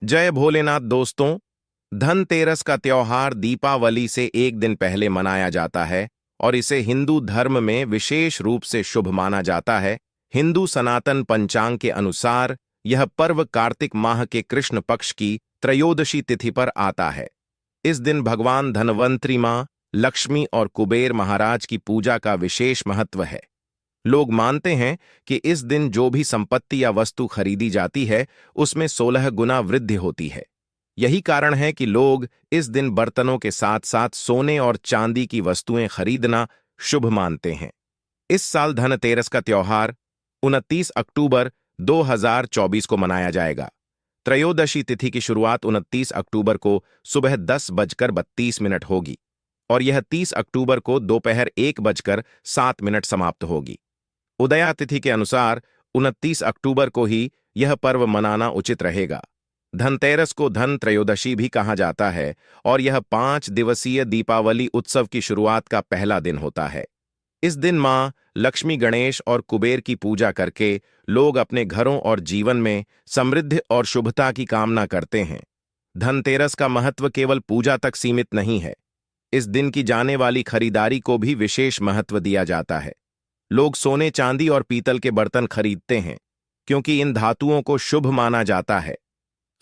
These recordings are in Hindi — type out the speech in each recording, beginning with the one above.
जय भोलेनाथ दोस्तों। धनतेरस का त्योहार दीपावली से एक दिन पहले मनाया जाता है और इसे हिंदू धर्म में विशेष रूप से शुभ माना जाता है। हिंदू सनातन पंचांग के अनुसार यह पर्व कार्तिक माह के कृष्ण पक्ष की त्रयोदशी तिथि पर आता है। इस दिन भगवान धनवंतरी मां, लक्ष्मी और कुबेर महाराज की पूजा का विशेष महत्व है। लोग मानते हैं कि इस दिन जो भी संपत्ति या वस्तु खरीदी जाती है उसमें 16 गुना वृद्धि होती है। यही कारण है कि लोग इस दिन बर्तनों के साथ साथ सोने और चांदी की वस्तुएं खरीदना शुभ मानते हैं। इस साल धनतेरस का त्योहार 29 अक्टूबर 2024 को मनाया जाएगा। त्रयोदशी तिथि की शुरुआत 29 अक्टूबर को सुबह 10:32 होगी और यह 30 अक्टूबर को दोपहर 1:07 समाप्त होगी। उदया तिथि के अनुसार 29 अक्टूबर को ही यह पर्व मनाना उचित रहेगा। धनतेरस को धन त्रयोदशी भी कहा जाता है और यह 5 दिवसीय दीपावली उत्सव की शुरुआत का पहला दिन होता है। इस दिन मां लक्ष्मी, गणेश और कुबेर की पूजा करके लोग अपने घरों और जीवन में समृद्धि और शुभता की कामना करते हैं। धनतेरस का महत्व केवल पूजा तक सीमित नहीं है। इस दिन की जाने वाली खरीदारी को भी विशेष महत्व दिया जाता है। लोग सोने, चांदी और पीतल के बर्तन खरीदते हैं क्योंकि इन धातुओं को शुभ माना जाता है।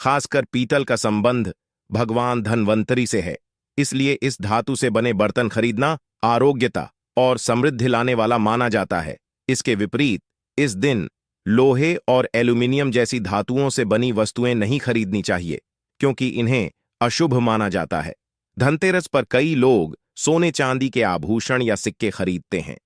खासकर पीतल का संबंध भगवान धनवंतरी से है, इसलिए इस धातु से बने बर्तन खरीदना आरोग्यता और समृद्धि लाने वाला माना जाता है। इसके विपरीत इस दिन लोहे और एल्यूमिनियम जैसी धातुओं से बनी वस्तुएं नहीं खरीदनी चाहिए क्योंकि इन्हें अशुभ माना जाता है। धनतेरस पर कई लोग सोने, चांदी के आभूषण या सिक्के खरीदते हैं।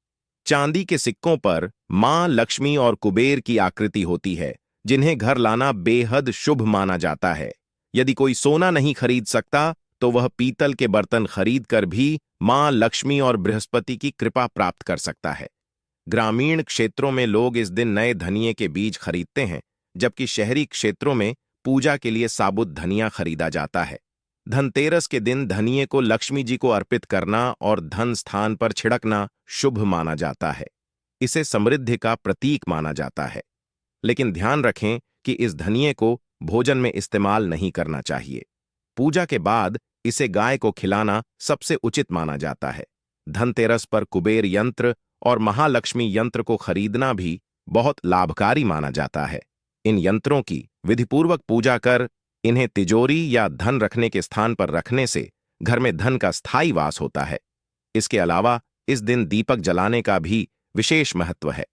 चांदी के सिक्कों पर मां लक्ष्मी और कुबेर की आकृति होती है, जिन्हें घर लाना बेहद शुभ माना जाता है। यदि कोई सोना नहीं खरीद सकता तो वह पीतल के बर्तन खरीद कर भी मां लक्ष्मी और बृहस्पति की कृपा प्राप्त कर सकता है। ग्रामीण क्षेत्रों में लोग इस दिन नए धनिये के बीज खरीदते हैं, जबकि शहरी क्षेत्रों में पूजा के लिए साबुत धनिया खरीदा जाता है। धनतेरस के दिन धनिये को लक्ष्मी जी को अर्पित करना और धन स्थान पर छिड़कना शुभ माना जाता है। इसे समृद्धि का प्रतीक माना जाता है। लेकिन ध्यान रखें कि इस धनिये को भोजन में इस्तेमाल नहीं करना चाहिए। पूजा के बाद इसे गाय को खिलाना सबसे उचित माना जाता है। धनतेरस पर कुबेर यंत्र और महालक्ष्मी यंत्र को खरीदना भी बहुत लाभकारी माना जाता है। इन यंत्रों की विधिपूर्वक पूजा कर इन्हें तिजोरी या धन रखने के स्थान पर रखने से घर में धन का स्थायी वास होता है। इसके अलावा इस दिन दीपक जलाने का भी विशेष महत्व है।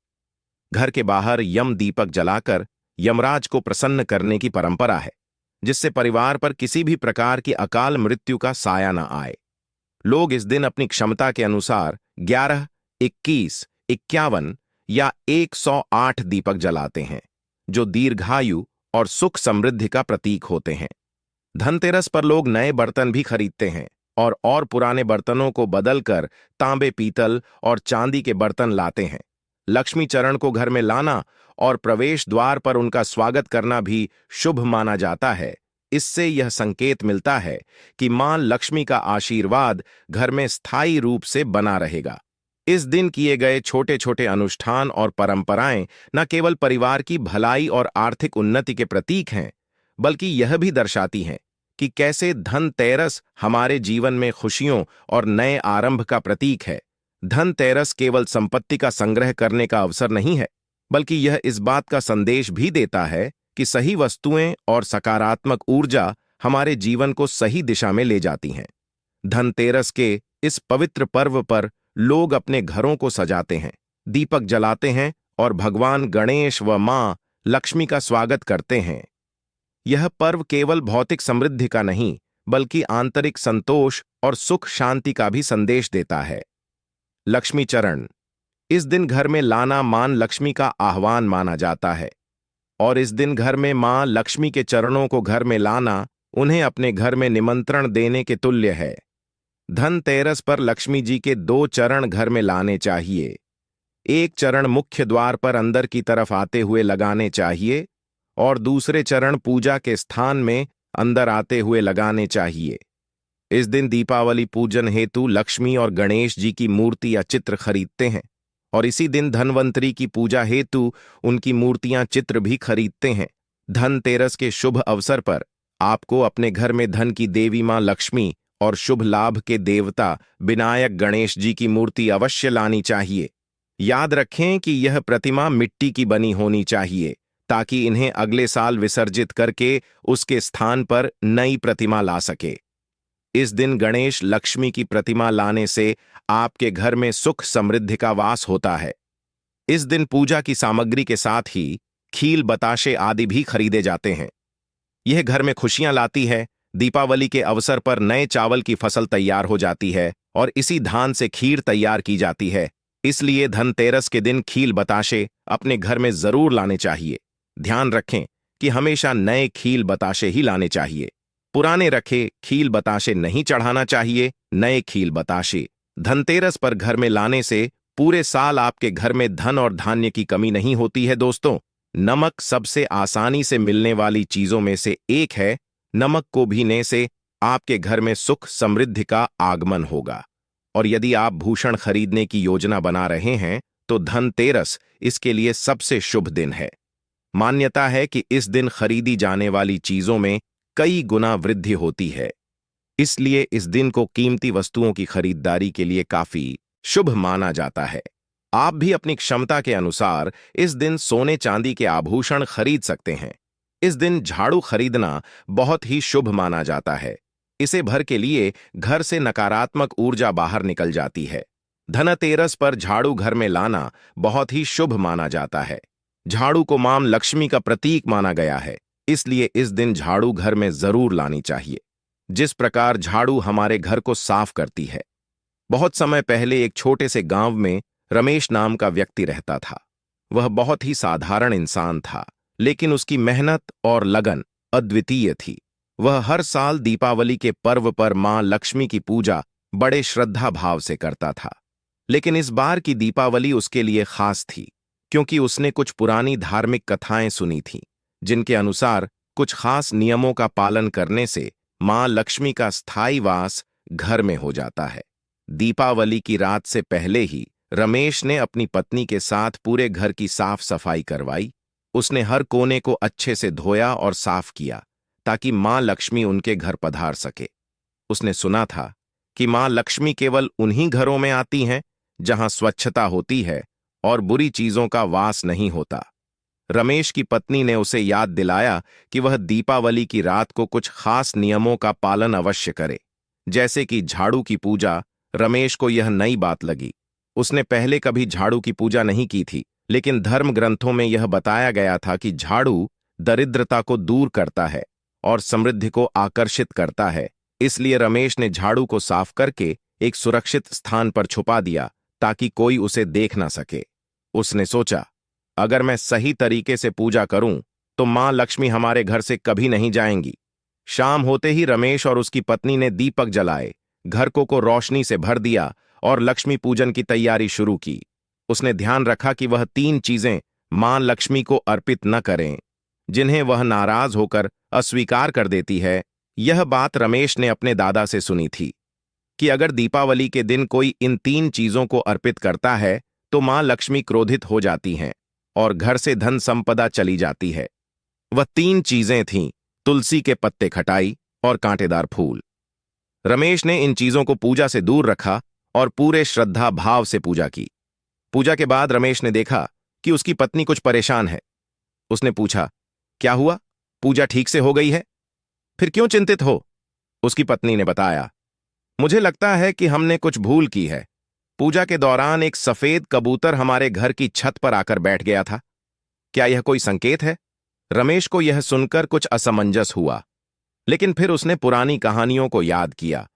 घर के बाहर यम दीपक जलाकर यमराज को प्रसन्न करने की परंपरा है, जिससे परिवार पर किसी भी प्रकार की अकाल मृत्यु का साया न आए। लोग इस दिन अपनी क्षमता के अनुसार 11, 21, 51 या 108 दीपक जलाते हैं, जो दीर्घायु और सुख समृद्धि का प्रतीक होते हैं। धनतेरस पर लोग नए बर्तन भी खरीदते हैं और पुराने बर्तनों को बदलकर तांबे, पीतल और चांदी के बर्तन लाते हैं। लक्ष्मी चरण को घर में लाना और प्रवेश द्वार पर उनका स्वागत करना भी शुभ माना जाता है। इससे यह संकेत मिलता है कि मां लक्ष्मी का आशीर्वाद घर में स्थायी रूप से बना रहेगा। इस दिन किए गए छोटे छोटे अनुष्ठान और परंपराएं न केवल परिवार की भलाई और आर्थिक उन्नति के प्रतीक हैं, बल्कि यह भी दर्शाती हैं कि कैसे धनतेरस हमारे जीवन में खुशियों और नए आरंभ का प्रतीक है। धनतेरस केवल संपत्ति का संग्रह करने का अवसर नहीं है, बल्कि यह इस बात का संदेश भी देता है कि सही वस्तुएं और सकारात्मक ऊर्जा हमारे जीवन को सही दिशा में ले जाती हैं। धनतेरस के इस पवित्र पर्व पर लोग अपने घरों को सजाते हैं, दीपक जलाते हैं और भगवान गणेश व मां लक्ष्मी का स्वागत करते हैं। यह पर्व केवल भौतिक समृद्धि का नहीं, बल्कि आंतरिक संतोष और सुख शांति का भी संदेश देता है। लक्ष्मी चरण इस दिन घर में लाना मां लक्ष्मी का आह्वान माना जाता है और इस दिन घर में मां लक्ष्मी के चरणों को घर में लाना उन्हें अपने घर में निमंत्रण देने के तुल्य है। धनतेरस पर लक्ष्मी जी के 2 चरण घर में लाने चाहिए। एक चरण मुख्य द्वार पर अंदर की तरफ आते हुए लगाने चाहिए और दूसरे चरण पूजा के स्थान में अंदर आते हुए लगाने चाहिए। इस दिन दीपावली पूजन हेतु लक्ष्मी और गणेश जी की मूर्ति या चित्र खरीदते हैं और इसी दिन धनवंतरी की पूजा हेतु उनकी मूर्तियां, चित्र भी खरीदते हैं। धनतेरस के शुभ अवसर पर आपको अपने घर में धन की देवी मां लक्ष्मी और शुभ लाभ के देवता विनायक गणेश जी की मूर्ति अवश्य लानी चाहिए। याद रखें कि यह प्रतिमा मिट्टी की बनी होनी चाहिए, ताकि इन्हें अगले साल विसर्जित करके उसके स्थान पर नई प्रतिमा ला सके। इस दिन गणेश लक्ष्मी की प्रतिमा लाने से आपके घर में सुख समृद्धि का वास होता है। इस दिन पूजा की सामग्री के साथ ही खील बताशे आदि भी खरीदे जाते हैं। यह घर में खुशियां लाती है। दीपावली के अवसर पर नए चावल की फसल तैयार हो जाती है और इसी धान से खीर तैयार की जाती है। इसलिए धनतेरस के दिन खील बताशे अपने घर में जरूर लाने चाहिए। ध्यान रखें कि हमेशा नए खील बताशे ही लाने चाहिए। पुराने रखे खील बताशे नहीं चढ़ाना चाहिए। नए खील बताशे धनतेरस पर घर में लाने से पूरे साल आपके घर में धन और धान्य की कमी नहीं होती है। दोस्तों, नमक सबसे आसानी से मिलने वाली चीजों में से एक है। नमक को भीने से आपके घर में सुख समृद्धि का आगमन होगा। और यदि आप भूषण खरीदने की योजना बना रहे हैं तो धनतेरस इसके लिए सबसे शुभ दिन है। मान्यता है कि इस दिन खरीदी जाने वाली चीजों में कई गुना वृद्धि होती है। इसलिए इस दिन को कीमती वस्तुओं की खरीदारी के लिए काफी शुभ माना जाता है। आप भी अपनी क्षमता के अनुसार इस दिन सोने चांदी के आभूषण खरीद सकते हैं। इस दिन झाड़ू खरीदना बहुत ही शुभ माना जाता है। इसे भर के लिए घर से नकारात्मक ऊर्जा बाहर निकल जाती है। धनतेरस पर झाड़ू घर में लाना बहुत ही शुभ माना जाता है। झाड़ू को मां लक्ष्मी का प्रतीक माना गया है, इसलिए इस दिन झाड़ू घर में जरूर लानी चाहिए। जिस प्रकार झाड़ू हमारे घर को साफ करती है। बहुत समय पहले एक छोटे से गांव में रमेश नाम का व्यक्ति रहता था। वह बहुत ही साधारण इंसान था, लेकिन उसकी मेहनत और लगन अद्वितीय थी। वह हर साल दीपावली के पर्व पर मां लक्ष्मी की पूजा बड़े श्रद्धा भाव से करता था। लेकिन इस बार की दीपावली उसके लिए खास थी, क्योंकि उसने कुछ पुरानी धार्मिक कथाएं सुनी थीं, जिनके अनुसार कुछ खास नियमों का पालन करने से मां लक्ष्मी का स्थायी वास घर में हो जाता है। दीपावली की रात से पहले ही रमेश ने अपनी पत्नी के साथ पूरे घर की साफ सफाई करवाई। उसने हर कोने को अच्छे से धोया और साफ किया, ताकि मां लक्ष्मी उनके घर पधार सके। उसने सुना था कि मां लक्ष्मी केवल उन्हीं घरों में आती हैं जहां स्वच्छता होती है और बुरी चीजों का वास नहीं होता। रमेश की पत्नी ने उसे याद दिलाया कि वह दीपावली की रात को कुछ खास नियमों का पालन अवश्य करे, जैसे कि झाड़ू की पूजा। रमेश को यह नई बात लगी। उसने पहले कभी झाड़ू की पूजा नहीं की थी, लेकिन धर्म ग्रंथों में यह बताया गया था कि झाड़ू दरिद्रता को दूर करता है और समृद्धि को आकर्षित करता है। इसलिए रमेश ने झाड़ू को साफ करके एक सुरक्षित स्थान पर छुपा दिया, ताकि कोई उसे देख ना सके। उसने सोचा, अगर मैं सही तरीके से पूजा करूं तो मां लक्ष्मी हमारे घर से कभी नहीं जाएंगी। शाम होते ही रमेश और उसकी पत्नी ने दीपक जलाए, घर को रोशनी से भर दिया और लक्ष्मी पूजन की तैयारी शुरू की। उसने ध्यान रखा कि वह 3 चीजें मां लक्ष्मी को अर्पित न करें, जिन्हें वह नाराज होकर अस्वीकार कर देती है। यह बात रमेश ने अपने दादा से सुनी थी कि अगर दीपावली के दिन कोई इन 3 चीजों को अर्पित करता है तो मां लक्ष्मी क्रोधित हो जाती हैं और घर से धन संपदा चली जाती है। वह 3 चीजें थीं, तुलसी के पत्ते खटाई और कांटेदार फूल। रमेश ने इन चीजों को पूजा से दूर रखा और पूरे श्रद्धा भाव से पूजा की। पूजा के बाद रमेश ने देखा कि उसकी पत्नी कुछ परेशान है। उसने पूछा, क्या हुआ? पूजा ठीक से हो गई है? फिर क्यों चिंतित हो? उसकी पत्नी ने बताया, मुझे लगता है कि हमने कुछ भूल की है। पूजा के दौरान एक सफेद कबूतर हमारे घर की छत पर आकर बैठ गया था। क्या यह कोई संकेत है? रमेश को यह सुनकर कुछ असमंजस हुआ, लेकिन फिर उसने पुरानी कहानियों को याद किया।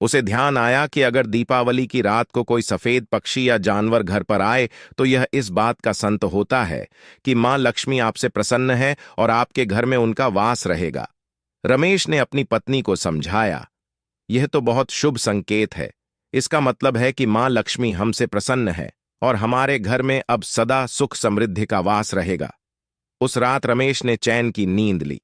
उसे ध्यान आया कि अगर दीपावली की रात को कोई सफेद पक्षी या जानवर घर पर आए तो यह इस बात का संत होता है कि मां लक्ष्मी आपसे प्रसन्न है और आपके घर में उनका वास रहेगा। रमेश ने अपनी पत्नी को समझाया, यह तो बहुत शुभ संकेत है। इसका मतलब है कि मां लक्ष्मी हमसे प्रसन्न है और हमारे घर में अब सदा सुख समृद्धि का वास रहेगा। उस रात रमेश ने चैन की नींद ली,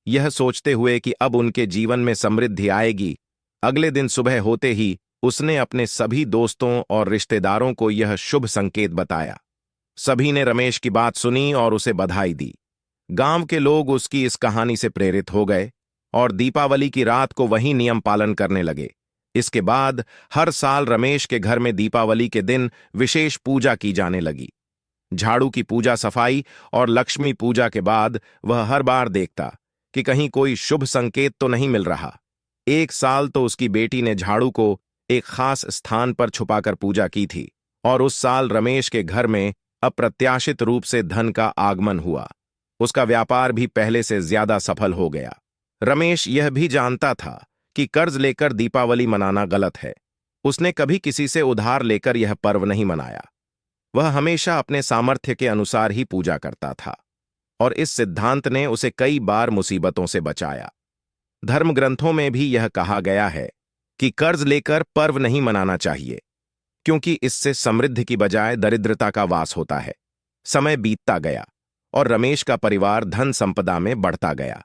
यह सोचते हुए कि अब उनके जीवन में समृद्धि आएगी। अगले दिन सुबह होते ही उसने अपने सभी दोस्तों और रिश्तेदारों को यह शुभ संकेत बताया। सभी ने रमेश की बात सुनी और उसे बधाई दी। गांव के लोग उसकी इस कहानी से प्रेरित हो गए। और दीपावली की रात को वही नियम पालन करने लगे। इसके बाद हर साल रमेश के घर में दीपावली के दिन विशेष पूजा की जाने लगी। झाड़ू की पूजा, सफाई और लक्ष्मी पूजा के बाद वह हर बार देखता कि कहीं कोई शुभ संकेत तो नहीं मिल रहा। एक साल तो उसकी बेटी ने झाड़ू को एक खास स्थान पर छुपाकर पूजा की थी, और उस साल रमेश के घर में अप्रत्याशित रूप से धन का आगमन हुआ। उसका व्यापार भी पहले से ज्यादा सफल हो गया। रमेश यह भी जानता था कि कर्ज लेकर दीपावली मनाना गलत है। उसने कभी किसी से उधार लेकर यह पर्व नहीं मनाया। वह हमेशा अपने सामर्थ्य के अनुसार ही पूजा करता था, और इस सिद्धांत ने उसे कई बार मुसीबतों से बचाया। धर्म ग्रंथों में भी यह कहा गया है कि कर्ज लेकर पर्व नहीं मनाना चाहिए, क्योंकि इससे समृद्धि की बजाय दरिद्रता का वास होता है। समय बीतता गया और रमेश का परिवार धन संपदा में बढ़ता गया।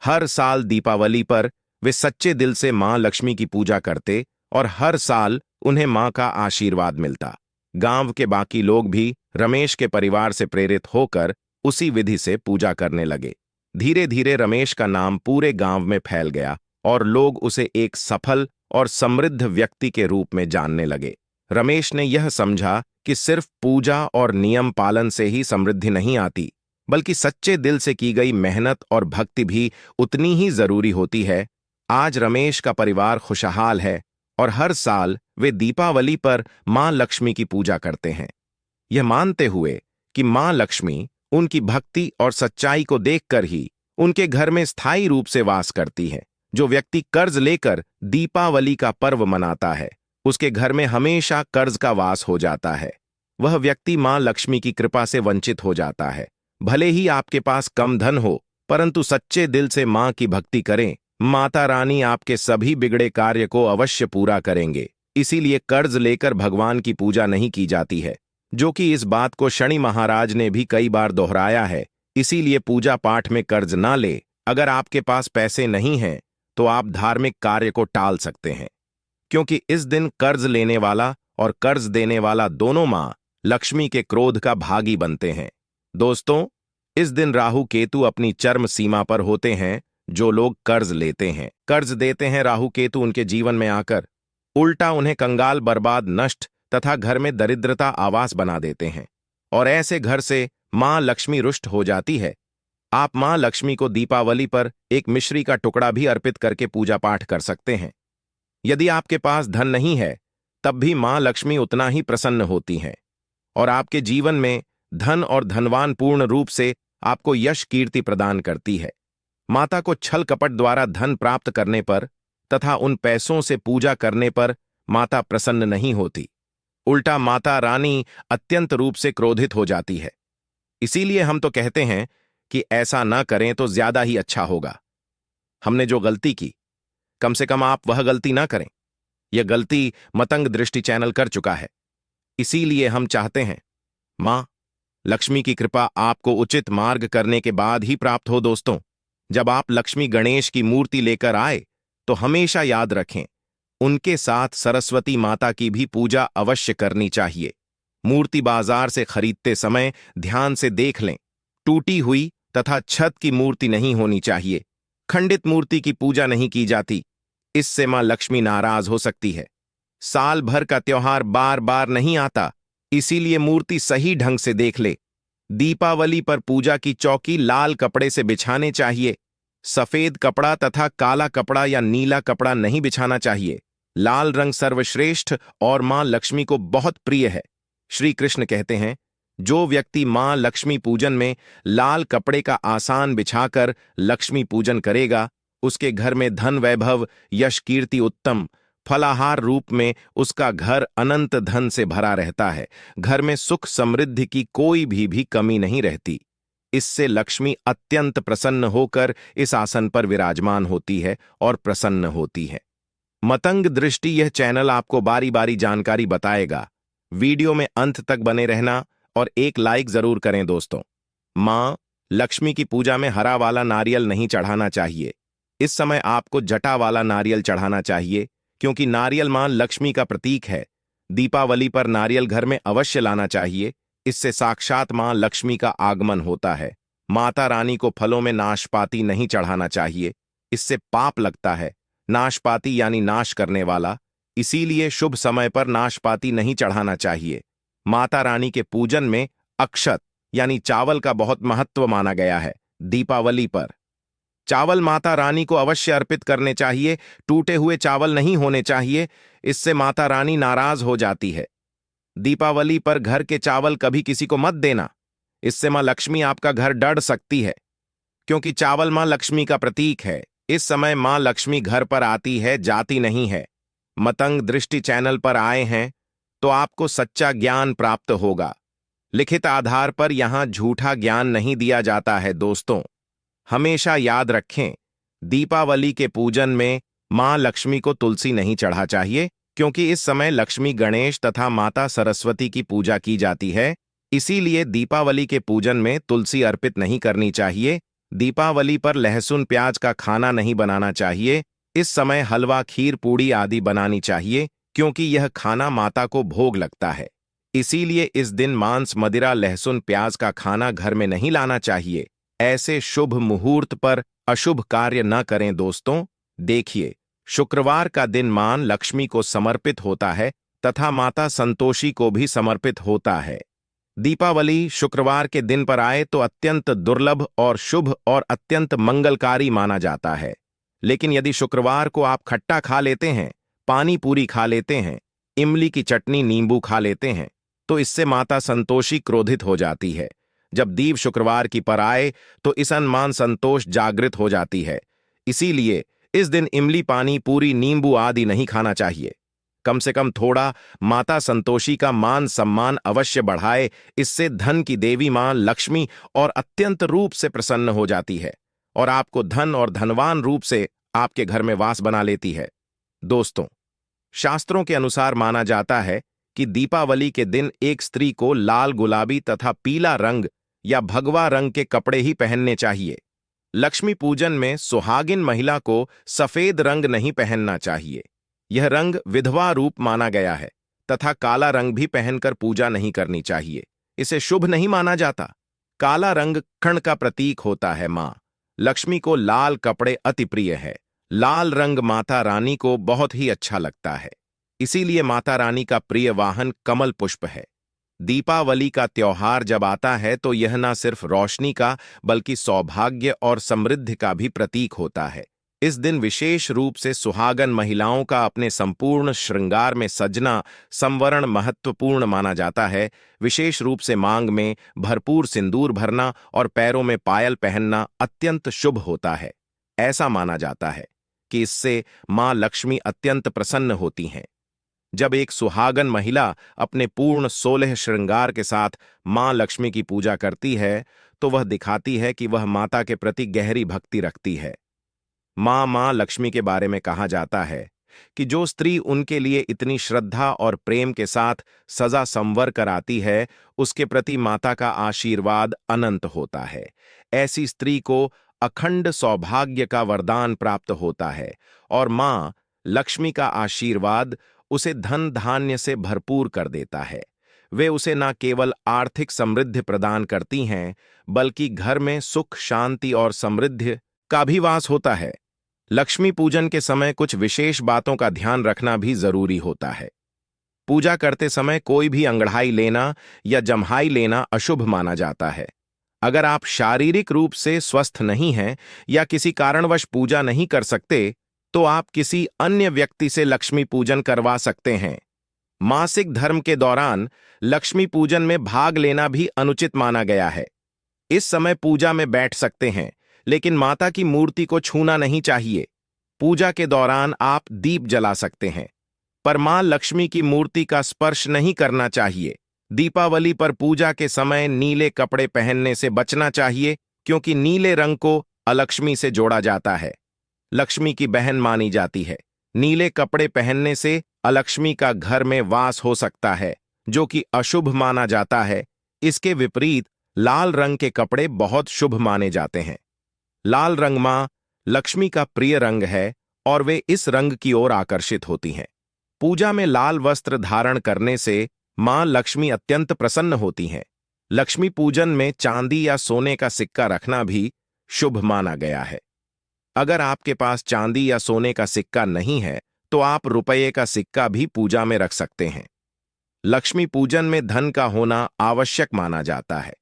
हर साल दीपावली पर वे सच्चे दिल से मां लक्ष्मी की पूजा करते और हर साल उन्हें मां का आशीर्वाद मिलता। गांव के बाकी लोग भी रमेश के परिवार से प्रेरित होकर उसी विधि से पूजा करने लगे। धीरे धीरे रमेश का नाम पूरे गांव में फैल गया और लोग उसे एक सफल और समृद्ध व्यक्ति के रूप में जानने लगे। रमेश ने यह समझा कि सिर्फ पूजा और नियम पालन से ही समृद्धि नहीं आती, बल्कि सच्चे दिल से की गई मेहनत और भक्ति भी उतनी ही जरूरी होती है। आज रमेश का परिवार खुशहाल है और हर साल वे दीपावली पर मां लक्ष्मी की पूजा करते हैं, यह मानते हुए कि मां लक्ष्मी उनकी भक्ति और सच्चाई को देखकर ही उनके घर में स्थायी रूप से वास करती है। जो व्यक्ति कर्ज लेकर दीपावली का पर्व मनाता है, उसके घर में हमेशा कर्ज का वास हो जाता है। वह व्यक्ति मां लक्ष्मी की कृपा से वंचित हो जाता है। भले ही आपके पास कम धन हो, परंतु सच्चे दिल से मां की भक्ति करें, माता रानी आपके सभी बिगड़े कार्य को अवश्य पूरा करेंगे। इसीलिए कर्ज लेकर भगवान की पूजा नहीं की जाती है, जो कि इस बात को शनि महाराज ने भी कई बार दोहराया है। इसीलिए पूजा पाठ में कर्ज ना ले। अगर आपके पास पैसे नहीं हैं तो आप धार्मिक कार्य को टाल सकते हैं, क्योंकि इस दिन कर्ज लेने वाला और कर्ज देने वाला दोनों मां लक्ष्मी के क्रोध का भागी बनते हैं। दोस्तों, इस दिन राहु केतु अपनी चरम सीमा पर होते हैं। जो लोग कर्ज लेते हैं, कर्ज देते हैं, राहु केतु उनके जीवन में आकर उल्टा उन्हें कंगाल, बर्बाद, नष्ट तथा घर में दरिद्रता आवास बना देते हैं, और ऐसे घर से मां लक्ष्मी रुष्ट हो जाती है। आप मां लक्ष्मी को दीपावली पर एक मिश्री का टुकड़ा भी अर्पित करके पूजा पाठ कर सकते हैं। यदि आपके पास धन नहीं है, तब भी मां लक्ष्मी उतना ही प्रसन्न होती हैं, और आपके जीवन में धन और धनवान पूर्ण रूप से आपको यश कीर्ति प्रदान करती है। माता को छल कपट द्वारा धन प्राप्त करने पर तथा उन पैसों से पूजा करने पर माता प्रसन्न नहीं होती, उल्टा माता रानी अत्यंत रूप से क्रोधित हो जाती है। इसीलिए हम तो कहते हैं कि ऐसा ना करें तो ज्यादा ही अच्छा होगा। हमने जो गलती की, कम से कम आप वह गलती ना करें। यह गलती मतंग दृष्टि चैनल कर चुका है। इसीलिए हम चाहते हैं मां लक्ष्मी की कृपा आपको उचित मार्ग करने के बाद ही प्राप्त हो। दोस्तों, जब आप लक्ष्मी गणेश की मूर्ति लेकर आए तो हमेशा याद रखें, उनके साथ सरस्वती माता की भी पूजा अवश्य करनी चाहिए। मूर्ति बाजार से खरीदते समय ध्यान से देख लें, टूटी हुई तथा छत की मूर्ति नहीं होनी चाहिए। खंडित मूर्ति की पूजा नहीं की जाती, इससे मां लक्ष्मी नाराज हो सकती है। साल भर का त्योहार बार बार नहीं आता, इसीलिए मूर्ति सही ढंग से देख ले। दीपावली पर पूजा की चौकी लाल कपड़े से बिछाने चाहिए। सफेद कपड़ा तथा काला कपड़ा या नीला कपड़ा नहीं बिछाना चाहिए। लाल रंग सर्वश्रेष्ठ और मां लक्ष्मी को बहुत प्रिय है। श्री कृष्ण कहते हैं, जो व्यक्ति मां लक्ष्मी पूजन में लाल कपड़े का आसान बिछाकर लक्ष्मी पूजन करेगा, उसके घर में धन, वैभव, यश, कीर्ति, उत्तम फलाहार रूप में उसका घर अनंत धन से भरा रहता है। घर में सुख समृद्धि की कोई भी कमी नहीं रहती। इससे लक्ष्मी अत्यंत प्रसन्न होकर इस आसन पर विराजमान होती है और प्रसन्न होती है। मतंग दृष्टि यह चैनल आपको बारी बारी जानकारी बताएगा। वीडियो में अंत तक बने रहना और एक लाइक जरूर करें। दोस्तों, मां लक्ष्मी की पूजा में हरा वाला नारियल नहीं चढ़ाना चाहिए। इस समय आपको जटा वाला नारियल चढ़ाना चाहिए, क्योंकि नारियल मां लक्ष्मी का प्रतीक है। दीपावली पर नारियल घर में अवश्य लाना चाहिए, इससे साक्षात मां लक्ष्मी का आगमन होता है। माता रानी को फलों में नाशपाती नहीं चढ़ाना चाहिए, इससे पाप लगता है। नाशपाती यानी नाश करने वाला, इसीलिए शुभ समय पर नाशपाती नहीं चढ़ाना चाहिए। माता रानी के पूजन में अक्षत यानी चावल का बहुत महत्व माना गया है। दीपावली पर चावल माता रानी को अवश्य अर्पित करने चाहिए। टूटे हुए चावल नहीं होने चाहिए, इससे माता रानी नाराज हो जाती है। दीपावली पर घर के चावल कभी किसी को मत देना, इससे मां लक्ष्मी आपका घर डर सकती है, क्योंकि चावल मां लक्ष्मी का प्रतीक है। इस समय मां लक्ष्मी घर पर आती है, जाती नहीं है। मतंग दृष्टि चैनल पर आए हैं तो आपको सच्चा ज्ञान प्राप्त होगा। लिखित आधार पर यहां झूठा ज्ञान नहीं दिया जाता है। दोस्तों, हमेशा याद रखें, दीपावली के पूजन में मां लक्ष्मी को तुलसी नहीं चढ़ा चाहिए, क्योंकि इस समय लक्ष्मी गणेश तथा माता सरस्वती की पूजा की जाती है। इसीलिए दीपावली के पूजन में तुलसी अर्पित नहीं करनी चाहिए। दीपावली पर लहसुन प्याज का खाना नहीं बनाना चाहिए। इस समय हलवा, खीर, पूड़ी आदि बनानी चाहिए, क्योंकि यह खाना माता को भोग लगता है। इसीलिए इस दिन मांस, मदिरा, लहसुन प्याज का खाना घर में नहीं लाना चाहिए। ऐसे शुभ मुहूर्त पर अशुभ कार्य न करें। दोस्तों, देखिए, शुक्रवार का दिन मां लक्ष्मी को समर्पित होता है तथा माता संतोषी को भी समर्पित होता है। दीपावली शुक्रवार के दिन पर आए तो अत्यंत दुर्लभ और शुभ और अत्यंत मंगलकारी माना जाता है। लेकिन यदि शुक्रवार को आप खट्टा खा लेते हैं, पानी पूरी खा लेते हैं, इमली की चटनी, नींबू खा लेते हैं, तो इससे माता संतोषी क्रोधित हो जाती है। जब दीव शुक्रवार की पर आए तो ईसन मान संतोष जागृत हो जाती है। इसीलिए इस दिन इमली, पानी पूरी, नींबू आदि नहीं खाना चाहिए। कम से कम थोड़ा माता संतोषी का मान सम्मान अवश्य बढ़ाए। इससे धन की देवी मां लक्ष्मी और अत्यंत रूप से प्रसन्न हो जाती है और आपको धन और धनवान रूप से आपके घर में वास बना लेती है। दोस्तों, शास्त्रों के अनुसार माना जाता है कि दीपावली के दिन एक स्त्री को लाल, गुलाबी तथा पीला रंग या भगवा रंग के कपड़े ही पहनने चाहिए। लक्ष्मी पूजन में सुहागिन महिला को सफेद रंग नहीं पहनना चाहिए। यह रंग विधवा रूप माना गया है तथा काला रंग भी पहनकर पूजा नहीं करनी चाहिए। इसे शुभ नहीं माना जाता। काला रंग क्षण का प्रतीक होता है। मां लक्ष्मी को लाल कपड़े अति प्रिय है। लाल रंग माता रानी को बहुत ही अच्छा लगता है, इसीलिए माता रानी का प्रिय वाहन कमल पुष्प है। दीपावली का त्योहार जब आता है तो यह न सिर्फ रोशनी का बल्कि सौभाग्य और समृद्धि का भी प्रतीक होता है। इस दिन विशेष रूप से सुहागन महिलाओं का अपने संपूर्ण श्रृंगार में सजना संवरण महत्वपूर्ण माना जाता है। विशेष रूप से मांग में भरपूर सिंदूर भरना और पैरों में पायल पहनना अत्यंत शुभ होता है। ऐसा माना जाता है कि इससे मां लक्ष्मी अत्यंत प्रसन्न होती हैं। जब एक सुहागन महिला अपने पूर्ण 16 श्रृंगार के साथ मां लक्ष्मी की पूजा करती है तो वह दिखाती है कि वह माता के प्रति गहरी भक्ति रखती है। मां लक्ष्मी के बारे में कहा जाता है कि जो स्त्री उनके लिए इतनी श्रद्धा और प्रेम के साथ सजा संवर कर आती है, उसके प्रति माता का आशीर्वाद अनंत होता है। ऐसी स्त्री को अखंड सौभाग्य का वरदान प्राप्त होता है और मां लक्ष्मी का आशीर्वाद उसे धन धान्य से भरपूर कर देता है। वे उसे न केवल आर्थिक समृद्धि प्रदान करती हैं, बल्कि घर में सुख, शांति और समृद्धि का भी वास होता है। लक्ष्मी पूजन के समय कुछ विशेष बातों का ध्यान रखना भी जरूरी होता है। पूजा करते समय कोई भी अंगड़ाई लेना या जम्हाई लेना अशुभ माना जाता है। अगर आप शारीरिक रूप से स्वस्थ नहीं हैं या किसी कारणवश पूजा नहीं कर सकते, तो आप किसी अन्य व्यक्ति से लक्ष्मी पूजन करवा सकते हैं। मासिक धर्म के दौरान लक्ष्मी पूजन में भाग लेना भी अनुचित माना गया है। इस समय पूजा में बैठ सकते हैं, लेकिन माता की मूर्ति को छूना नहीं चाहिए। पूजा के दौरान आप दीप जला सकते हैं, पर मां लक्ष्मी की मूर्ति का स्पर्श नहीं करना चाहिए। दीपावली पर पूजा के समय नीले कपड़े पहनने से बचना चाहिए, क्योंकि नीले रंग को अलक्ष्मी से जोड़ा जाता है। लक्ष्मी की बहन मानी जाती है। नीले कपड़े पहनने से अलक्ष्मी का घर में वास हो सकता है, जो कि अशुभ माना जाता है। इसके विपरीत लाल रंग के कपड़े बहुत शुभ माने जाते हैं। लाल रंग मां लक्ष्मी का प्रिय रंग है और वे इस रंग की ओर आकर्षित होती हैं। पूजा में लाल वस्त्र धारण करने से मां लक्ष्मी अत्यंत प्रसन्न होती हैं। लक्ष्मी पूजन में चांदी या सोने का सिक्का रखना भी शुभ माना गया है। अगर आपके पास चांदी या सोने का सिक्का नहीं है तो आप रुपये का सिक्का भी पूजा में रख सकते हैं। लक्ष्मी पूजन में धन का होना आवश्यक माना जाता है,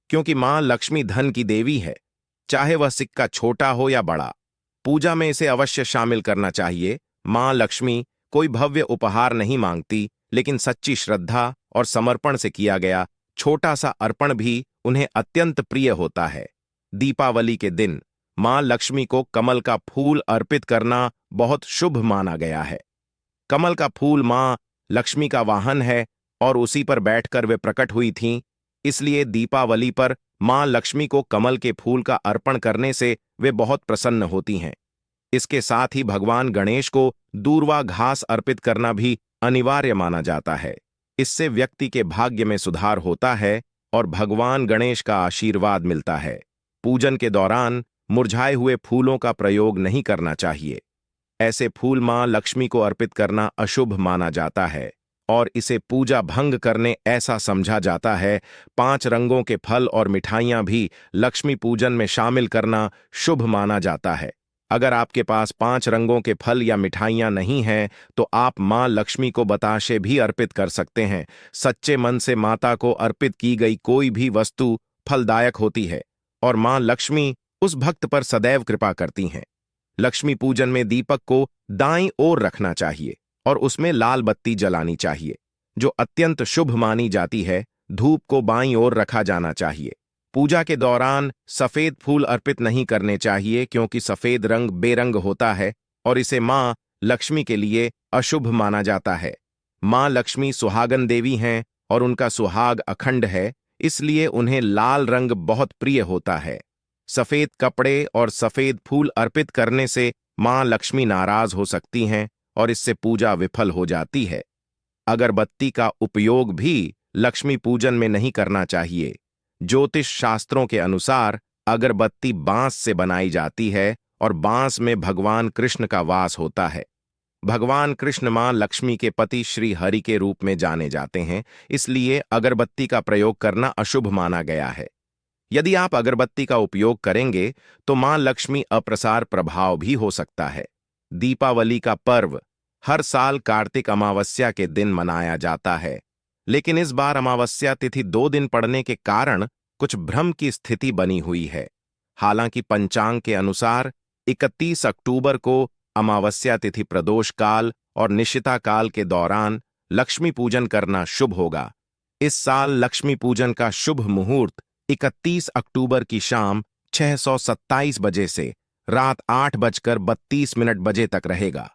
क्योंकि मां लक्ष्मी धन की देवी है। चाहे वह सिक्का छोटा हो या बड़ा, पूजा में इसे अवश्य शामिल करना चाहिए। मां लक्ष्मी कोई भव्य उपहार नहीं मांगती, लेकिन सच्ची श्रद्धा और समर्पण से किया गया छोटा सा अर्पण भी उन्हें अत्यंत प्रिय होता है। दीपावली के दिन मां लक्ष्मी को कमल का फूल अर्पित करना बहुत शुभ माना गया है। कमल का फूल मां लक्ष्मी का वाहन है और उसी पर बैठकर वे प्रकट हुई थीं। इसलिए दीपावली पर मां लक्ष्मी को कमल के फूल का अर्पण करने से वे बहुत प्रसन्न होती हैं। इसके साथ ही भगवान गणेश को दूर्वा घास अर्पित करना भी अनिवार्य माना जाता है। इससे व्यक्ति के भाग्य में सुधार होता है और भगवान गणेश का आशीर्वाद मिलता है। पूजन के दौरान मुरझाए हुए फूलों का प्रयोग नहीं करना चाहिए। ऐसे फूल मां लक्ष्मी को अर्पित करना अशुभ माना जाता है और इसे पूजा भंग करने ऐसा समझा जाता है। 5 रंगों के फल और मिठाइयां भी लक्ष्मी पूजन में शामिल करना शुभ माना जाता है। अगर आपके पास 5 रंगों के फल या मिठाइयां नहीं हैं तो आप मां लक्ष्मी को बताशे भी अर्पित कर सकते हैं। सच्चे मन से माता को अर्पित की गई कोई भी वस्तु फलदायक होती है और मां लक्ष्मी उस भक्त पर सदैव कृपा करती हैं। लक्ष्मी पूजन में दीपक को दाईं ओर रखना चाहिए और उसमें लाल बत्ती जलानी चाहिए, जो अत्यंत शुभ मानी जाती है। धूप को बाईं ओर रखा जाना चाहिए। पूजा के दौरान सफेद फूल अर्पित नहीं करने चाहिए, क्योंकि सफेद रंग बेरंग होता है और इसे मां लक्ष्मी के लिए अशुभ माना जाता है। मां लक्ष्मी सुहागन देवी हैं और उनका सुहाग अखंड है, इसलिए उन्हें लाल रंग बहुत प्रिय होता है। सफेद कपड़े और सफेद फूल अर्पित करने से मां लक्ष्मी नाराज हो सकती हैं और इससे पूजा विफल हो जाती है। अगरबत्ती का उपयोग भी लक्ष्मी पूजन में नहीं करना चाहिए। ज्योतिष शास्त्रों के अनुसार अगरबत्ती बांस से बनाई जाती है और बांस में भगवान कृष्ण का वास होता है। भगवान कृष्ण मां लक्ष्मी के पति श्री हरि के रूप में जाने जाते हैं, इसलिए अगरबत्ती का प्रयोग करना अशुभ माना गया है। यदि आप अगरबत्ती का उपयोग करेंगे तो मां लक्ष्मी अप्रसार प्रभाव भी हो सकता है। दीपावली का पर्व हर साल कार्तिक अमावस्या के दिन मनाया जाता है, लेकिन इस बार अमावस्या तिथि 2 दिन पड़ने के कारण कुछ भ्रम की स्थिति बनी हुई है। हालांकि पंचांग के अनुसार 31 अक्टूबर को अमावस्या तिथि प्रदोष काल और निशिता काल के दौरान लक्ष्मी पूजन करना शुभ होगा। इस साल लक्ष्मी पूजन का शुभ मुहूर्त 31 अक्टूबर की शाम 6:27 बजे से रात 8:32 बजे तक रहेगा।